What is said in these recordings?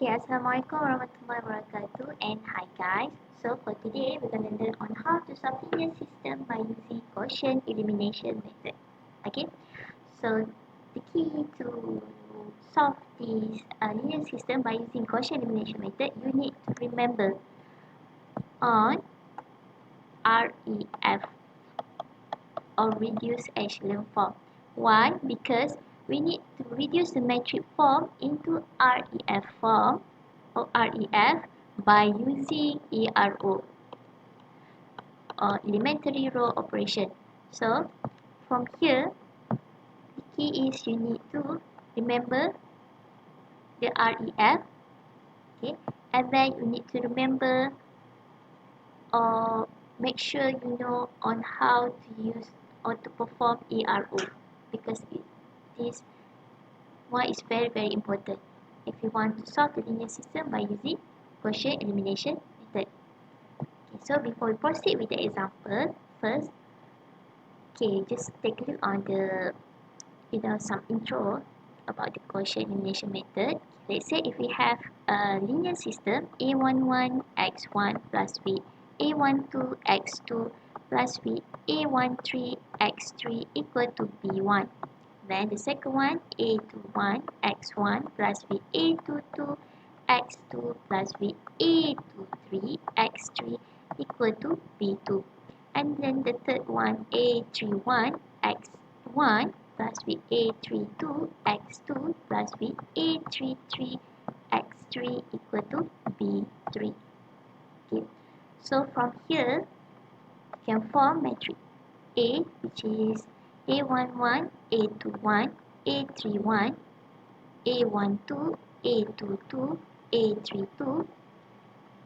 Okay, Assalamualaikum warahmatullahi wabarakatuh and hi guys. So for today we're going to learn on how to solve linear system by using Gaussian elimination method. Okay, so the key to solve this linear system by using Gaussian elimination method, you need to remember on REF or reduced echelon form. Why? Because we need to reduce the metric form into REF form or REF by using ERO or elementary row operation. So from here, the key is you need to remember the REF, okay, and then you need to remember or make sure you know on how to use or to perform ERO, because this one is very important if you want to solve the linear system by using Gaussian elimination method. Okay, so before we proceed with the example, first, okay, just take a look on the some intro about the Gaussian elimination method. Let's say if we have a linear system A11 x1 plus b, A12 x2 plus b, A13 x3 equal to b1. Then the second one, A21 x1 plus b, A22 x2 plus b, A23 x3 equal to b2. And then the third one, A31 x1 plus b, A32 x2 plus b, A33 x3 equal to b3. Okay. So from here, you can form matrix A, which is A11, A21, A31, A12, A22, A32,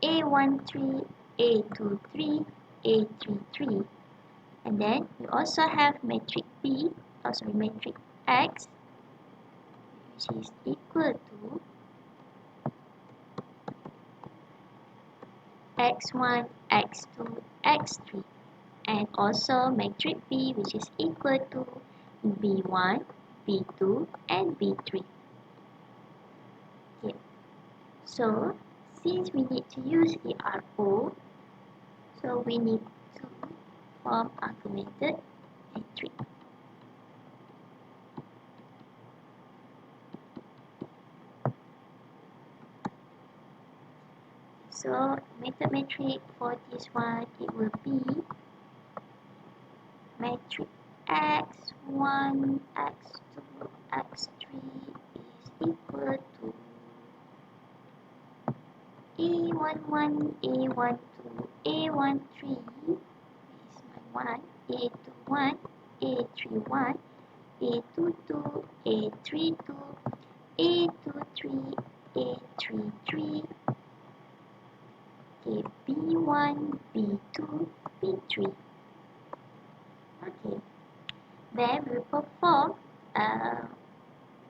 A13, A23, A33. And then we also have matrix B, matrix X, which is equal to X1, X2, X3. And also matrix B, which is equal to B1, B2, and B3. Okay. So since we need to use ERO, so we need to form augmented matrix. So augmented matrix for this one, it will be matrix x1, x2, x3 is equal to A11, A12, A13 is my 1, A21, A31, A22, A32, A23, A33, okay, B1, B2, B3. Okay, then we perform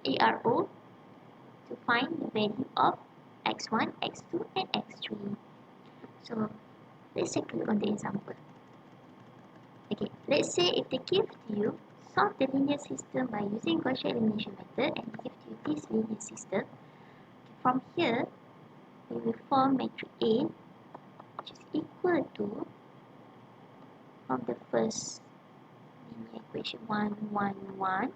ERO to find the value of x1, x2, and x3. So let's take a look on the example. Okay, let's say if they give you solve the linear system by using Gaussian elimination method and give you this linear system. From here, we will form matrix A, which is equal to, from the first linear equation 1, 1, 1,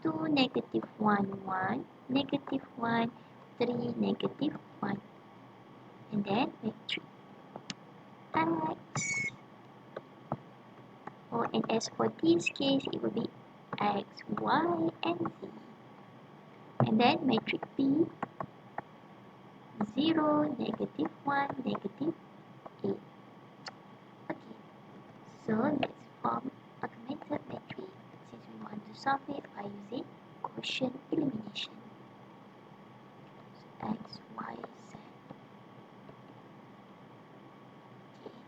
2, negative 1, 1, negative 1, 3, negative 1. And then matrix X. Oh, and as for this case, it will be X, Y, and Z. And then matrix B, 0, negative 1, negative 8. Okay, so let's form augmented matrix since we want to solve it by using Gaussian elimination. So X, Y, Z. Okay,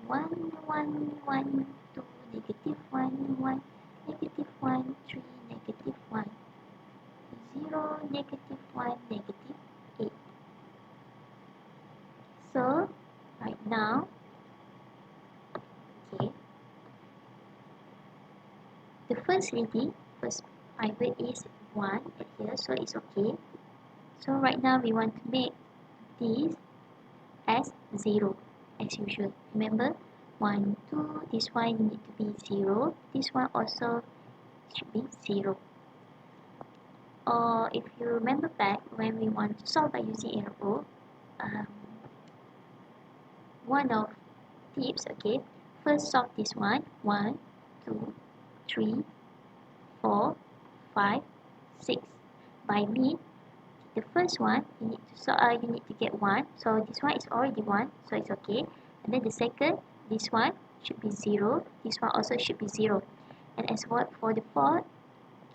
1, 1, 1, 2, negative 1, 1, negative 1, 3, negative 1, 0, negative 1, negative 8. So, right now, okay, the first pivot is 1 here, so it's okay. So right now we want to make this as 0 as usual. Remember, 1, 2, this one need to be 0. This one also should be 0. Or if you remember back when we want to solve by using arrow, one of tips, okay, first solve this one. 1, 2, 3, 4, 5, 6. By me, the first one you need to you need to get 1. So this one is already 1, so it's okay. And then the second, this one should be 0. This one also should be 0. And as for the fourth,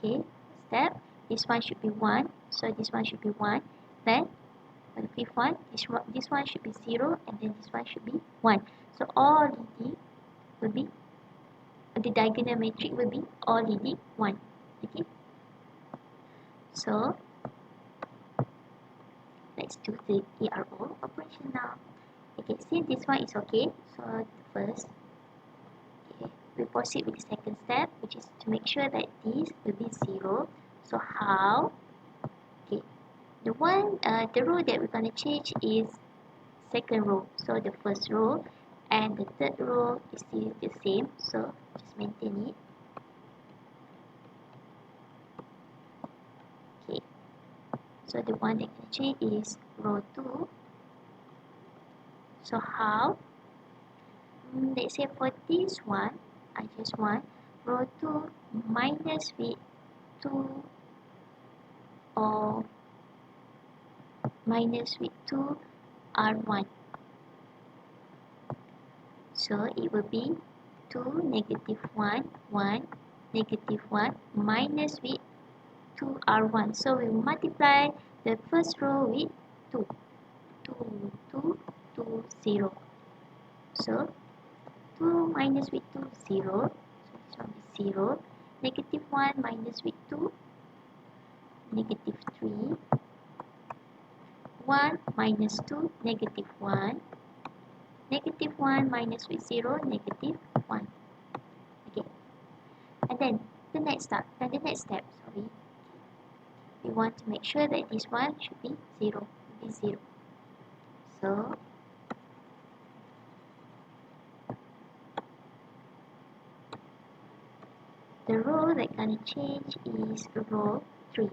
okay, step, this one should be 1. So this one should be 1. Then for the fifth one, this one should be 0, and then this one should be 1. So all leading will be, the diagonal matrix will be all leading 1. Okay. So let's do the arrow operation now. Okay, since this one is okay, so first, okay, we proceed with the second step, which is to make sure that this will be 0. So how? Okay, the row that we're gonna change is second row. So the first row and the third row is still the same. So just maintain it. Okay. So the one that can change is row 2. So how? Let's say for this one, I just want row 2 minus with 2 or minus with 2 R1. So it will be 2, negative 1, 1, negative 1 minus with 2 R1. So we multiply the first row with 2. 2, 2, 2, 0. So 2 minus with 2, 0. So this one is 0. Negative 1 minus with 2, negative 3. 1 minus 2, negative 1. Negative 1 minus with 0, negative 1. Okay. And then the next step, we want to make sure that this one should be 0. So the row that gonna change is row 3.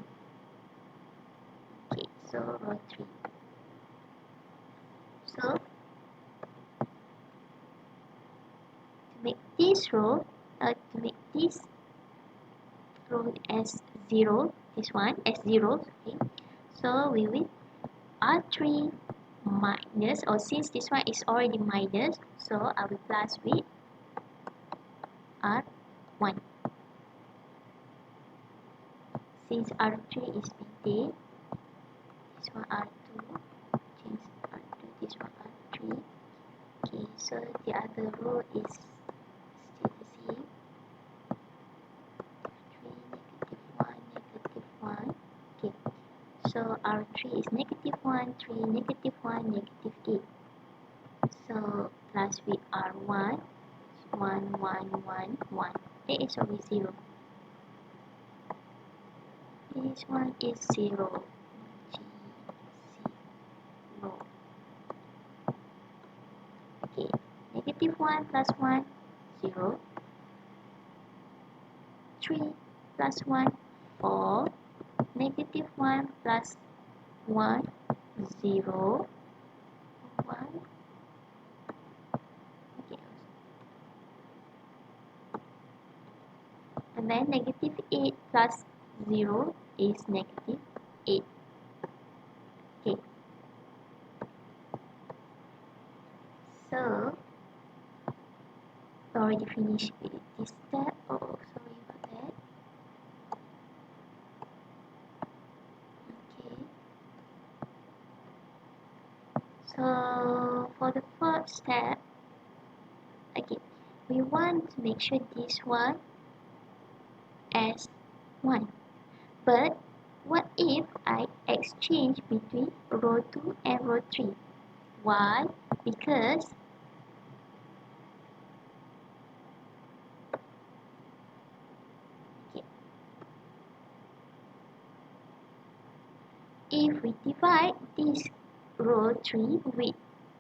Okay, so row 3. So to make this row, as 0, this one as 0, okay. So we will R3 minus, or since this one is already minus, so I will plus with R1. Since R3 is big, this one R2, change R2, this one R3. Okay, so the other row is still the same. 3, negative 1. Okay, so R3 is negative 1, 3, negative 1, negative 8. So plus with R1, 1, 1, 1, 1. It is always 0. This one is 0. G, 0. Okay, negative 1 plus 1, 0. 3 plus 1, 4. Negative 1 plus 1, 0. 1. Okay. And then negative 8 plus 0 is negative 8. Okay. So already finished with this step. Oh, sorry about that. Okay. So for the fourth step, again, we want to make sure this one as 1. But what if I exchange between row 2 and row 3? Why? Because if we divide this row 3 with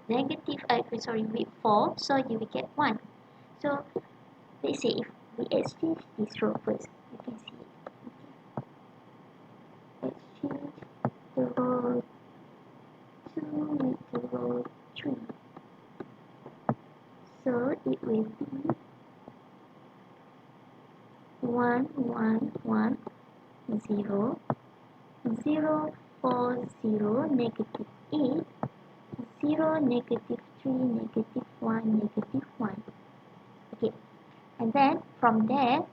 with 4, so you will get 1. So let's say if we exchange this row first, you can see it. Exchange the row 2 with the row 3. So it will be 1, 1, 1, 0, 0, 4, 0, negative 8, 0, negative 3, negative 1, negative 1. Okay, and then from there,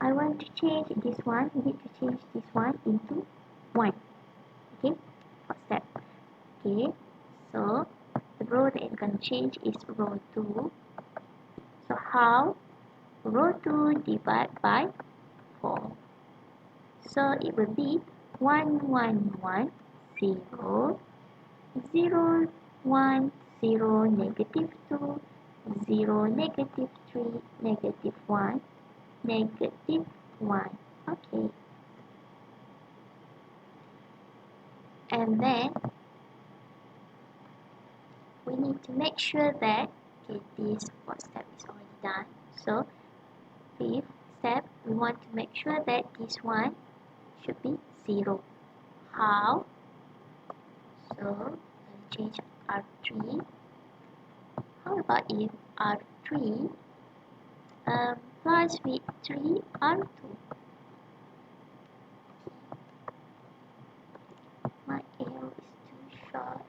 I want to change this one. We need to change this one into 1. Okay, first step. Okay, so the row that is going to change is row 2. So how? Row 2 divided by 4. So it will be 1, 1, 1, 0, 0, 1, 0, negative 2, 0, negative 3, negative 1, negative 1. Okay. And then we need to make sure that this fourth step is already done. So fifth step, we want to make sure that this one should be 0. How? So let's change R3. How about if R3 plus with 3 R2? My arrow is too short.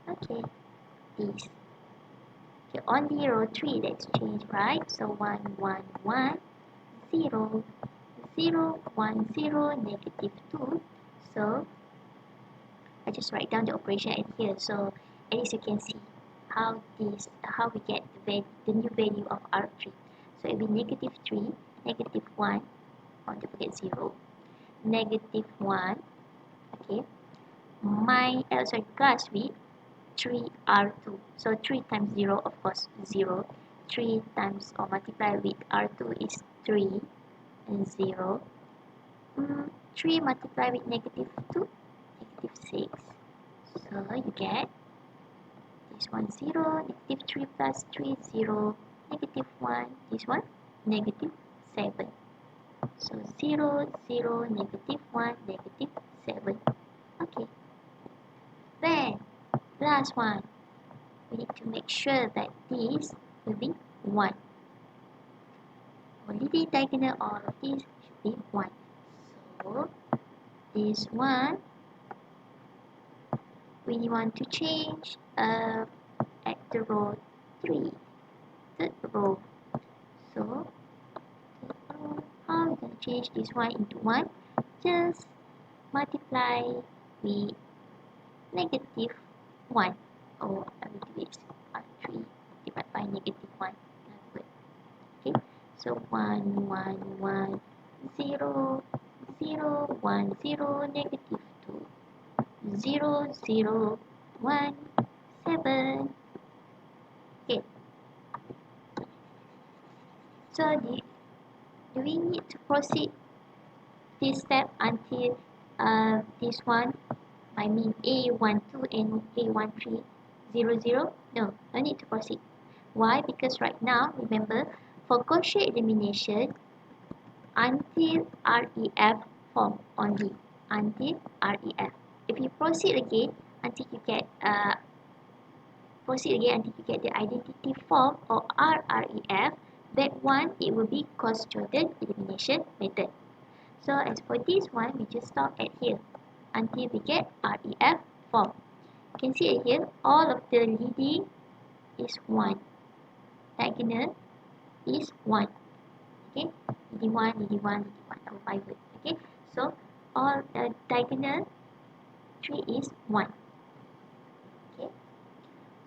Okay, this. Okay, only row 3 that's changed, right? So 1, 1, 1, 0, 0, 1, 0, negative 2. So I just write down the operation at here. So at least you can see how we get the new value of R3. So it will be negative 3, negative 1, don't forget 0, negative 1, okay, plus with 3R2. So 3 times 0, of course, 0. 3 times or multiply with R2 is 3 and 0. 3 multiply with negative 2, negative 6. So you get this one 0, negative 3 plus 3, 0, negative 1, this one, negative 7. So 0, 0, negative 1, negative 7. Okay. Then, last one. We need to make sure that this will be 1. Only the diagonal all of this should be 1. So, this one, we want to change at the row 3, third row. So, how are we going to change this one into 1? Just multiply with negative 1. Or I will do it 3 divided by negative 1. Okay, so 1, 1, 1, 0, 0, 1, 0, negative 2, 0, 0, 1, 7. Okay, so do we need to proceed this step until this one, I mean A12 and A13, 0, 0? No, no need to proceed. Why? Because right now, remember, for Gaussian elimination, until REF form only. Until REF. If you proceed again until you get the identity form or RREF, that one it will be Gauss-Jordan elimination method. So as for this one, we just stop at here until we get REF form. You can see here all of the leading is 1. Diagonal is 1. Okay, leading 1, leading 1, leading 1, our pivot. Okay, so all the diagonal 3 is 1. Okay,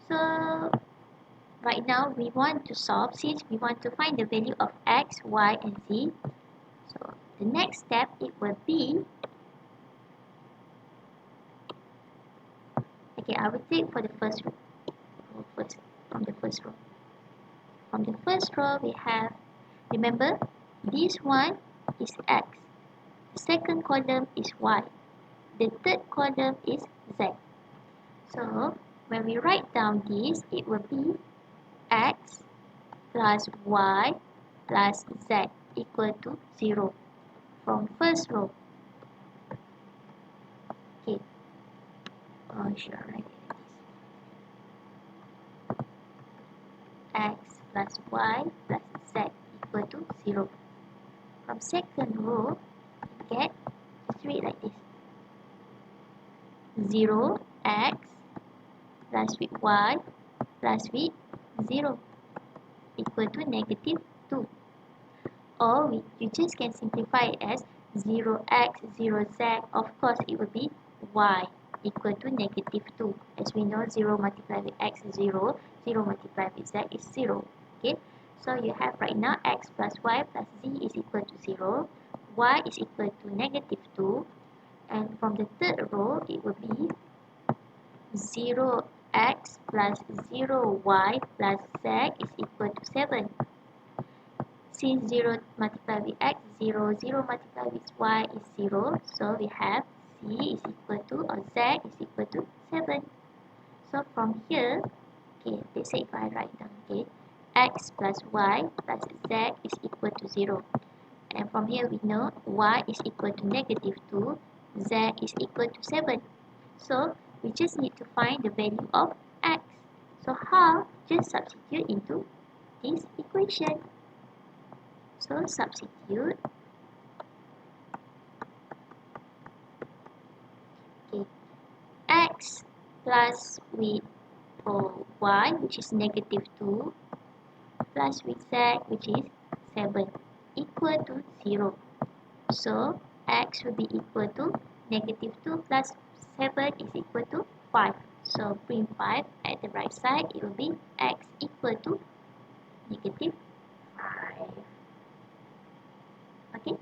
so right now we want to solve, since we want to find the value of x, y, and z. So the next step, it will be, okay, I will take for the first row. From the first row. From the first row we have, remember, this one is x. The second column is y. The third column is z. So when we write down this, it will be x plus y plus z equal to 0 from first row. Okay, should I write it like this? X plus y plus z equal to 0. From second row, we get, just read like this. 0 x plus with y plus with 0 equal to negative 2. Or you just can simplify it as 0x, 0z. Of course, it will be y equal to negative 2. As we know, 0 multiplied with x is 0. 0 multiplied with z is 0. Okay, so you have right now x plus y plus z is equal to 0. Y is equal to negative 2. And from the third row, it will be 0x plus 0y plus z is equal to 7. Since 0 multiplied with x, 0, 0 multiplied with y is 0. So we have c is equal to, or z is equal to 7. So from here, okay, let's say if I write down, okay, x plus y plus z is equal to 0. And from here we know y is equal to negative 2, z is equal to 7. So we just need to find the value of x. So how? Just substitute into this equation. So substitute. Okay. X plus with y, which is negative 2, plus with z, which is 7, equal to 0. So x will be equal to negative 2 plus 7 is equal to 5. So bring 5 at the right side, it will be x equal to negative 5. Okay.